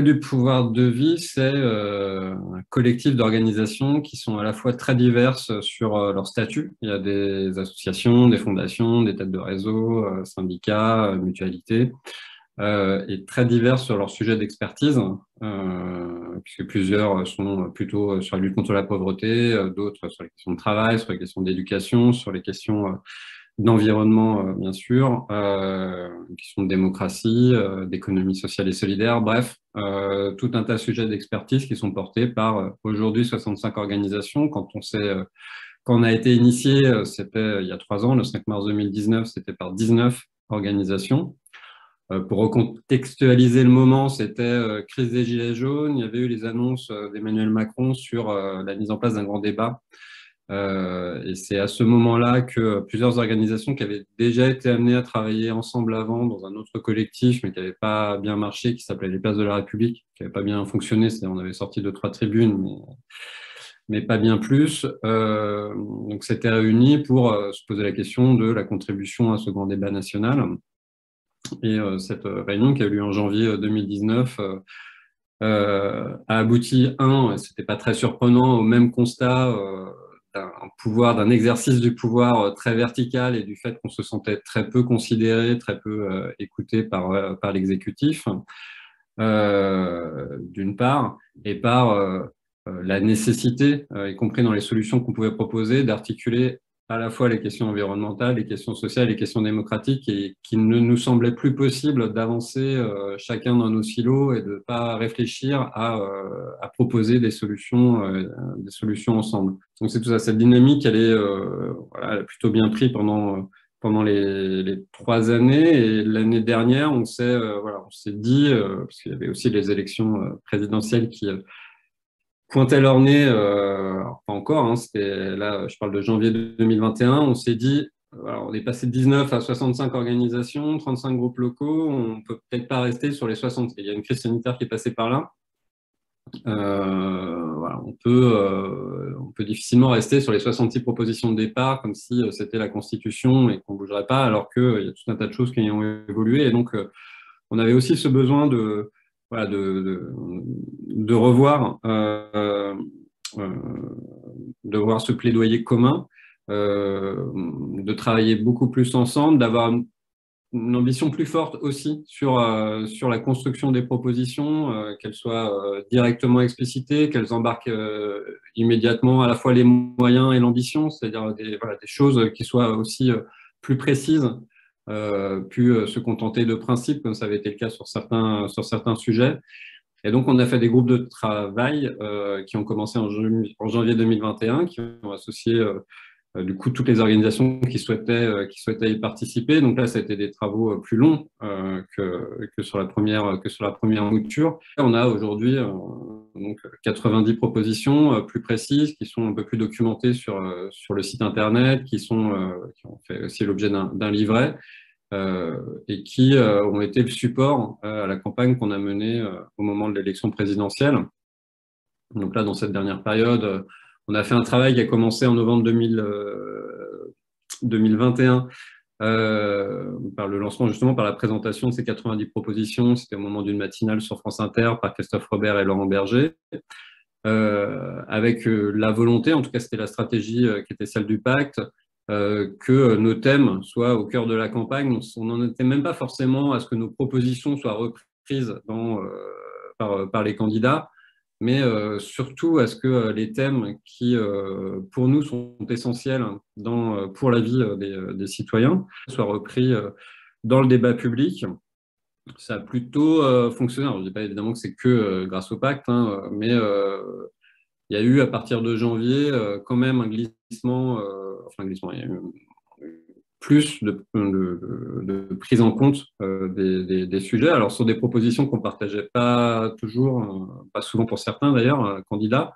du pouvoir de vie, c'est un collectif d'organisations qui sont à la fois très diverses sur leur statut. Il y a des associations, des fondations, des têtes de réseau, syndicats, mutualités, et très diverses sur leur sujet d'expertise, puisque plusieurs sont plutôt sur la lutte contre la pauvreté, d'autres sur les questions de travail, sur les questions d'éducation, sur les questions d'environnement, bien sûr, questions de démocratie, d'économie sociale et solidaire, bref, tout un tas de sujets d'expertise qui sont portés par aujourd'hui 65 organisations. Quand on a été initié, c'était il y a 3 ans, le 5 mars 2019, c'était par 19 organisations. Pour recontextualiser le moment, c'était crise des Gilets jaunes. Il y avait eu les annonces d'Emmanuel Macron sur la mise en place d'un grand débat. Et c'est à ce moment-là que plusieurs organisations qui avaient déjà été amenées à travailler ensemble avant dans un autre collectif, mais qui n'avait pas bien marché, qui s'appelait les Places de la République, qui n'avait pas bien fonctionné. C'est-à-dire on avait sorti 2, 3 tribunes, mais pas bien plus. Donc, s'était réunis pour se poser la question de la contribution à ce grand débat national. Et cette réunion qui a eu lieu en janvier 2019 a abouti, c'était pas très surprenant, au même constat d'un exercice du pouvoir très vertical et du fait qu'on se sentait très peu considéré, très peu écouté par l'exécutif, d'une part, et par la nécessité, y compris dans les solutions qu'on pouvait proposer, d'articuler à la fois les questions environnementales, les questions sociales, les questions démocratiques, et qu'il ne nous semblait plus possible d'avancer chacun dans nos silos et de ne pas réfléchir à proposer des solutions ensemble. Donc c'est tout ça, cette dynamique, voilà, elle a plutôt bien pris pendant les 3 années. Et l'année dernière, voilà, on s'est dit, parce qu'il y avait aussi les élections présidentielles qui pointaient leur nez, alors pas encore, hein, c'était là, je parle de janvier 2021, on s'est dit, alors on est passé de 19 à 65 organisations, 35 groupes locaux, on peut peut-être pas rester sur les 60. Il y a une crise sanitaire qui est passée par là. Voilà, on peut difficilement rester sur les 66 propositions de départ comme si c'était la Constitution et qu'on ne bougerait pas, alors qu'il y a tout un tas de choses qui ont évolué. Et donc, on avait aussi ce besoin voilà, de revoir, euh, de voir ce plaidoyer commun, de travailler beaucoup plus ensemble, d'avoir une ambition plus forte aussi sur la construction des propositions, qu'elles soient directement explicitées, qu'elles embarquent immédiatement à la fois les moyens et l'ambition, c'est-à-dire voilà, des choses qui soient aussi plus précises, plus se contenter de principes, comme ça avait été le cas sur certains sujets. Et donc, on a fait des groupes de travail qui ont commencé en janvier 2021, qui ont associé du coup toutes les organisations qui souhaitaient y participer. Donc là, ça a été des travaux plus longs que sur la première mouture. On a aujourd'hui donc 90 propositions plus précises qui sont un peu plus documentées sur le site internet, qui ont fait aussi l'objet d'un livret, et qui ont été le support à la campagne qu'on a menée au moment de l'élection présidentielle. Donc là, dans cette dernière période, on a fait un travail qui a commencé en novembre 2021 par le lancement, justement, par la présentation de ces 90 propositions. C'était au moment d'une matinale sur France Inter par Christophe Robert et Laurent Berger, avec la volonté, en tout cas c'était la stratégie qui était celle du pacte, que nos thèmes soient au cœur de la campagne. On n'en était même pas forcément à ce que nos propositions soient reprises par les candidats, mais surtout à ce que les thèmes qui, pour nous, sont essentiels pour la vie des citoyens soient repris dans le débat public. Ça a plutôt fonctionné. Alors, je ne dis pas évidemment que c'est que grâce au pacte, hein, mais il y a eu à partir de janvier quand même un glissement, il y a eu plus de prise en compte des sujets. Alors sur des propositions qu'on ne partageait pas toujours, pas souvent pour certains d'ailleurs, candidats,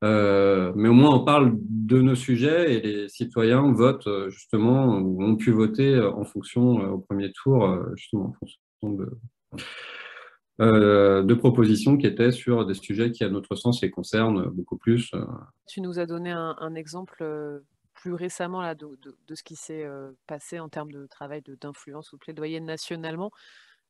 mais au moins on parle de nos sujets et les citoyens votent justement, ou ont pu voter en fonction au premier tour, justement en fonction de propositions qui étaient sur des sujets qui, à notre sens, les concernent beaucoup plus. Tu nous as donné un exemple plus récemment là, de ce qui s'est passé en termes de travail d'influence ou de plaidoyer nationalement.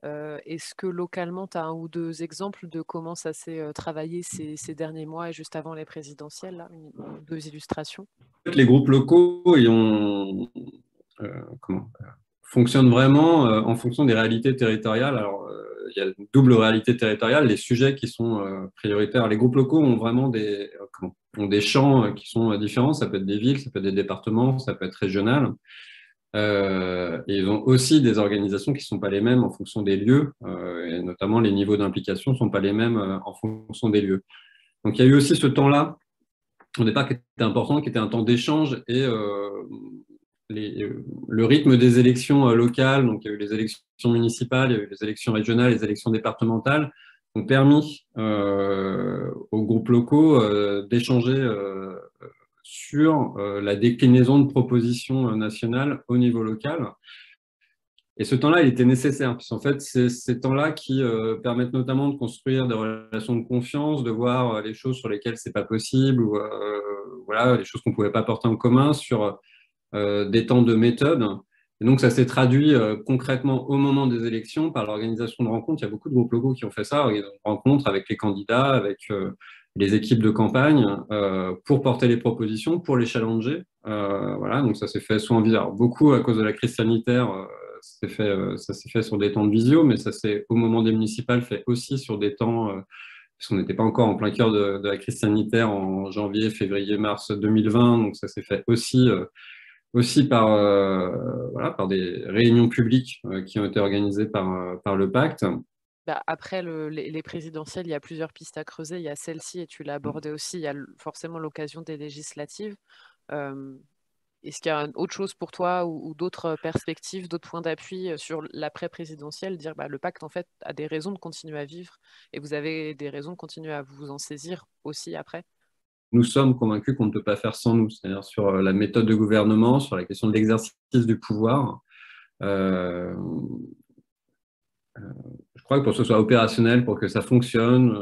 Est-ce que localement, tu as un ou deux exemples de comment ça s'est travaillé ces derniers mois et juste avant les présidentielles, là, une ou deux illustrations? En fait, les groupes locaux, comment, fonctionnent vraiment en fonction des réalités territoriales. Alors, il y a une double réalité territoriale, les sujets qui sont prioritaires. Les groupes locaux ont vraiment ont des champs qui sont différents. Ça peut être des villes, ça peut être des départements, ça peut être régional. Et ils ont aussi des organisations qui ne sont pas les mêmes en fonction des lieux, et notamment les niveaux d'implication ne sont pas les mêmes en fonction des lieux. Donc il y a eu aussi ce temps-là, au départ, qui était important, qui était un temps d'échange, et le rythme des élections locales, donc il y a eu les élections municipales, il y a eu les élections régionales, les élections départementales, ont permis aux groupes locaux d'échanger sur la déclinaison de propositions nationales au niveau local. Et ce temps-là, il était nécessaire, puisqu'en fait, c'est ces temps-là qui permettent notamment de construire des relations de confiance, de voir les choses sur lesquelles c'est pas possible, ou voilà, les choses qu'on pouvait pas porter en commun, sur des temps de méthode. Et donc, ça s'est traduit concrètement au moment des élections par l'organisation de rencontres. Il y a beaucoup de groupes locaux qui ont fait ça, des rencontres avec les candidats, avec les équipes de campagne, pour porter les propositions, pour les challenger. Voilà, donc ça s'est fait soit en visio. Alors, beaucoup à cause de la crise sanitaire, ça s'est fait sur des temps de visio, mais ça s'est au moment des municipales fait aussi sur des temps, parce qu'on n'était pas encore en plein cœur de la crise sanitaire en janvier, février, mars 2020, donc ça s'est fait aussi par, voilà, par des réunions publiques qui ont été organisées par le pacte. Bah, après les présidentielles, il y a plusieurs pistes à creuser. Il y a celle-ci, et tu l'as abordé aussi, il y a forcément l'occasion des législatives. Euh, Est-ce qu'il y a autre chose pour toi ou d'autres perspectives, d'autres points d'appui sur l'après-présidentiel, dire bah, le pacte en fait a des raisons de continuer à vivre et vous avez des raisons de continuer à vous en saisir aussi après? Nous sommes convaincus qu'on ne peut pas faire sans nous, c'est-à-dire sur la méthode de gouvernement, sur la question de l'exercice du pouvoir. Euh, je crois que pour que ce soit opérationnel, pour que ça fonctionne,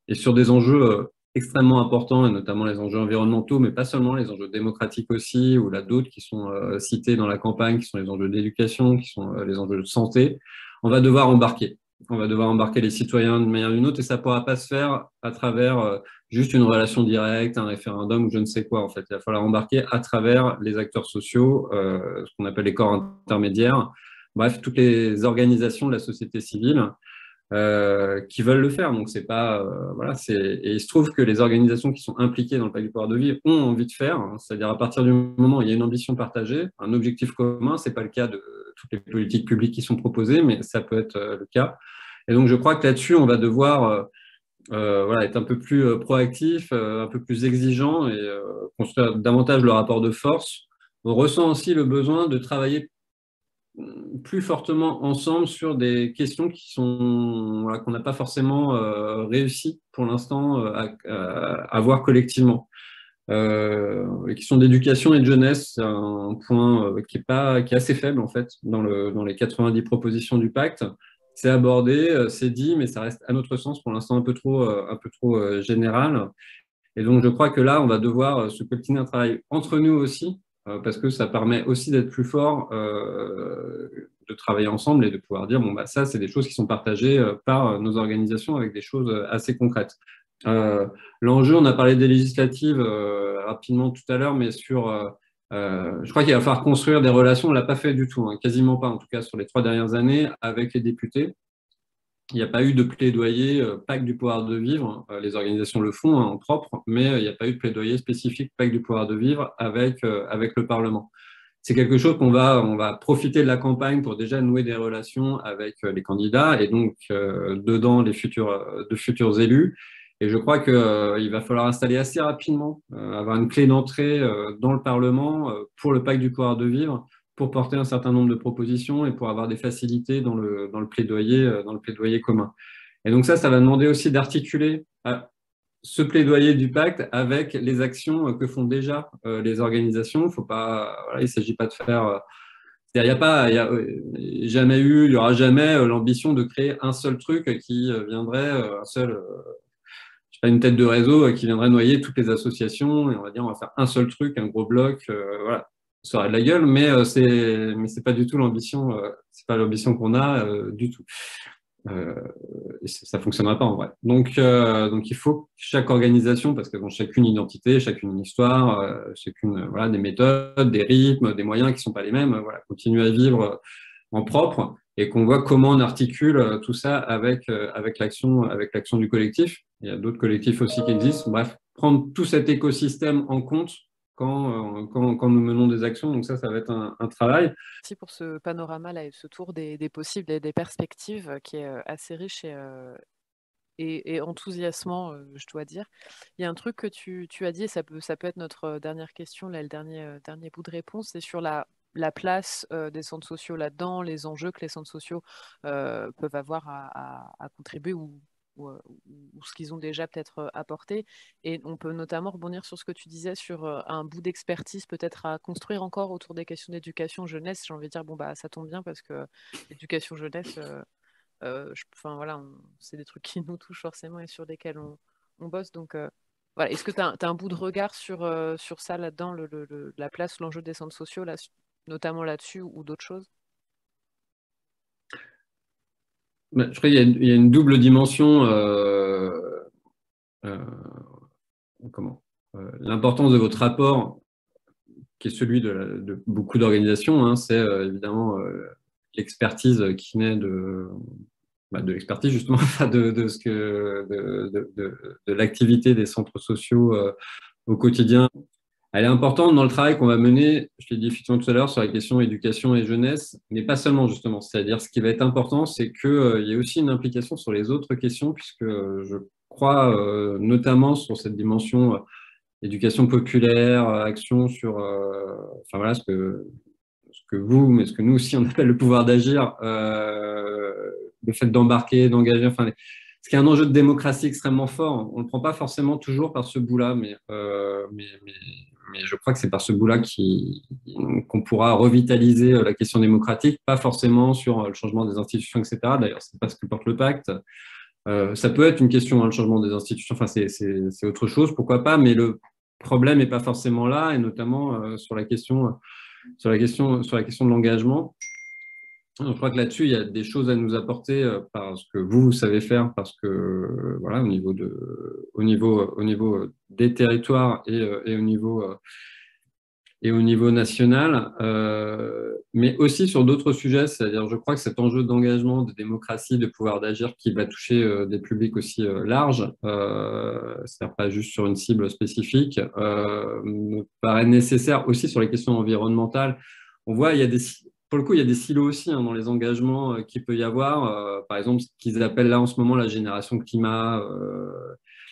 et sur des enjeux extrêmement importants, et notamment les enjeux environnementaux, mais pas seulement, les enjeux démocratiques aussi, ou là d'autres qui sont cités dans la campagne, qui sont les enjeux d'éducation, qui sont les enjeux de santé, on va devoir embarquer. On va devoir embarquer les citoyens d'une manière ou d'une autre, et ça ne pourra pas se faire à travers juste une relation directe, un référendum ou je ne sais quoi. En fait, il va falloir embarquer à travers les acteurs sociaux, ce qu'on appelle les corps intermédiaires, bref, toutes les organisations de la société civile qui veulent le faire. Donc, c'est pas. Voilà, et il se trouve que les organisations qui sont impliquées dans le pacte du pouvoir de vivre ont envie de faire, hein, c'est-à-dire à partir du moment où il y a une ambition partagée, un objectif commun, c'est pas le cas de toutes les politiques publiques qui sont proposées, mais ça peut être le cas. Et donc, je crois que là-dessus, on va devoir voilà, être un peu plus proactif, un peu plus exigeant et construire davantage le rapport de force. On ressent aussi le besoin de travailler plus fortement ensemble sur des questions qui sont voilà, qu'on n'a pas forcément réussi pour l'instant à voir collectivement. Les questions d'éducation et de jeunesse, c'est un point qui est assez faible en fait dans les 90 propositions du pacte. C'est abordé, c'est dit, mais ça reste à notre sens pour l'instant un peu trop général. Et donc, je crois que là, on va devoir se coltiner un travail entre nous aussi, parce que ça permet aussi d'être plus fort, de travailler ensemble et de pouvoir dire, bon, bah, ça, c'est des choses qui sont partagées par nos organisations avec des choses assez concrètes. Euh, L'enjeu, on a parlé des législatives rapidement tout à l'heure, mais je crois qu'il va falloir construire des relations, on ne l'a pas fait du tout, hein, quasiment pas, en tout cas sur les 3 dernières années, avec les députés. Il n'y a pas eu de plaidoyer pacte du pouvoir de vivre. Les organisations le font hein, en propre, mais il n'y a pas eu de plaidoyer spécifique pacte du pouvoir de vivre avec le Parlement. C'est quelque chose on va profiter de la campagne pour déjà nouer des relations avec les candidats et donc dedans de futurs élus. Et je crois qu'il va falloir installer assez rapidement, avoir une clé d'entrée dans le Parlement pour le pacte du pouvoir de vivre pour porter un certain nombre de propositions et pour avoir des facilités dans le plaidoyer commun. Et donc ça va demander aussi d'articuler ce plaidoyer du pacte avec les actions que font déjà les organisations. Faut pas, voilà, il ne s'agit pas de faire. Il n'y a pas, jamais eu, il n'y aura jamais l'ambition de créer un seul truc qui viendrait, un seul, je sais pas, une tête de réseau qui viendrait noyer toutes les associations et on va dire on va faire un seul truc, un gros bloc. Voilà. ça aurait de la gueule, mais c'est pas du tout l'ambition, c'est pas l'ambition qu'on a du tout. Et ça fonctionnera pas en vrai. Donc il faut que chaque organisation, parce qu'elles ont chacune une identité, chacune une histoire, chacune voilà, des méthodes, des rythmes, des moyens qui sont pas les mêmes, voilà, continue à vivre en propre et qu'on voit comment on articule tout ça avec l'action du collectif. Il y a d'autres collectifs aussi qui existent. Bref, prendre tout cet écosystème en compte quand nous menons des actions. Donc ça va être un travail. Merci pour ce panorama là et ce tour des possibles et des perspectives qui est assez riche et enthousiasmant, je dois dire. Il y a un truc que tu as dit, et ça peut être notre dernière question, là, le dernier bout de réponse, c'est sur la place des centres sociaux là-dedans, les enjeux que les centres sociaux peuvent avoir à contribuer ou ce qu'ils ont déjà peut-être apporté. Et on peut notamment rebondir sur ce que tu disais sur un bout d'expertise peut-être à construire encore autour des questions d'éducation jeunesse. J'ai envie de dire, bon, bah, ça tombe bien parce que l'éducation jeunesse, enfin, voilà, c'est des trucs qui nous touchent forcément et sur lesquels on bosse. Donc, voilà. Est-ce que tu as, un bout de regard sur ça là-dedans, la place, l'enjeu des centres sociaux, là, notamment là-dessus ou d'autres choses? Je crois qu'il y a une double dimension. Euh, comment l'importance de votre rapport, qui est celui de beaucoup d'organisations, hein, c'est évidemment l'expertise qui naît de l'expertise justement, de l'activité des centres sociaux au quotidien. Elle est importante dans le travail qu'on va mener, je l'ai dit effectivement tout à l'heure, sur la question éducation et jeunesse, mais pas seulement justement. C'est-à-dire ce qui va être important, c'est qu'il y ait aussi une implication sur les autres questions, puisque je crois notamment sur cette dimension éducation populaire, action sur enfin voilà, ce que vous, mais ce que nous aussi on appelle le pouvoir d'agir, le fait d'embarquer, d'engager, enfin, ce qui est un enjeu de démocratie extrêmement fort. On ne le prend pas forcément toujours par ce bout-là, mais je crois que c'est par ce bout-là qu'on pourra revitaliser la question démocratique, pas forcément sur le changement des institutions, etc. D'ailleurs, c'est pas ce que porte le pacte. Ça peut être une question, hein, le changement des institutions, enfin, c'est autre chose, pourquoi pas, mais le problème n'est pas forcément là, et notamment sur la question de l'engagement. Je crois que là-dessus, il y a des choses à nous apporter parce que vous savez faire, parce que voilà, au niveau des territoires et au niveau national, mais aussi sur d'autres sujets. C'est-à-dire, je crois que cet enjeu d'engagement, de démocratie, de pouvoir d'agir qui va toucher des publics aussi larges, c'est-à-dire pas juste sur une cible spécifique, me paraît nécessaire aussi sur les questions environnementales. On voit, pour le coup, il y a des silos aussi hein, dans les engagements qu'il peut y avoir. Par exemple, ce qu'ils appellent là en ce moment la génération climat.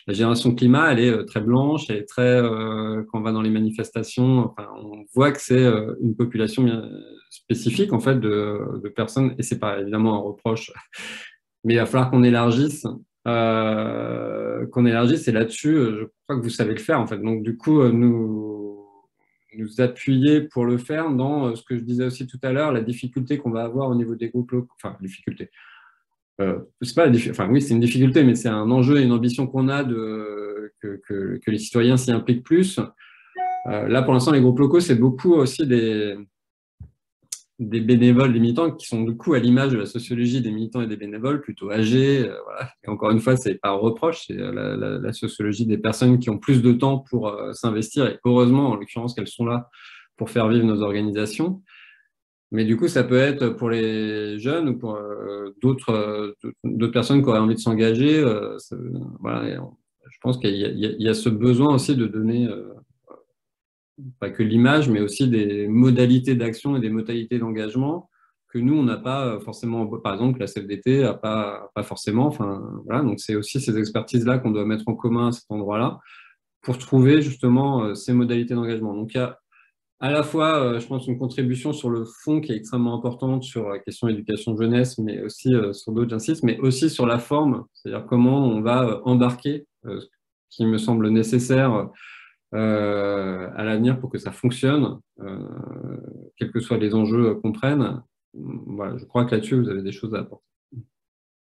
La génération climat, elle est très blanche, elle est très, quand on va dans les manifestations, enfin, on voit que c'est une population bien spécifique en fait de personnes, et c'est pas évidemment un reproche, mais il va falloir qu'on élargisse, et là-dessus, je crois que vous savez le faire en fait. Donc du coup, nous appuyer pour le faire dans ce que je disais aussi tout à l'heure, la difficulté qu'on va avoir au niveau des groupes locaux, enfin difficulté. C'est pas enfin oui, c'est une difficulté, mais c'est un enjeu et une ambition qu'on a que les citoyens s'y impliquent plus. Là, pour l'instant, les groupes locaux, c'est beaucoup aussi des bénévoles, des militants qui sont du coup à l'image de la sociologie des militants et des bénévoles, plutôt âgés. Voilà. Et encore une fois, c'est pas un reproche, c'est la sociologie des personnes qui ont plus de temps pour s'investir. Et heureusement, en l'occurrence, qu'elles sont là pour faire vivre nos organisations. Mais du coup, ça peut être pour les jeunes ou pour d'autres personnes qui auraient envie de s'engager. Voilà, je pense qu'il y a ce besoin aussi de donner pas que l'image, mais aussi des modalités d'action et des modalités d'engagement que nous, on n'a pas forcément. Par exemple, la CFDT n'a pas forcément. Enfin, voilà, donc c'est aussi ces expertises-là qu'on doit mettre en commun à cet endroit-là pour trouver justement ces modalités d'engagement. Donc, il y a à la fois, je pense, une contribution sur le fond qui est extrêmement importante sur la question éducation jeunesse, mais aussi sur d'autres, j'insiste, mais aussi sur la forme, c'est-à-dire comment on va embarquer, ce qui me semble nécessaire à l'avenir pour que ça fonctionne, quels que soient les enjeux qu'on prenne. Voilà, je crois que là-dessus, vous avez des choses à apporter.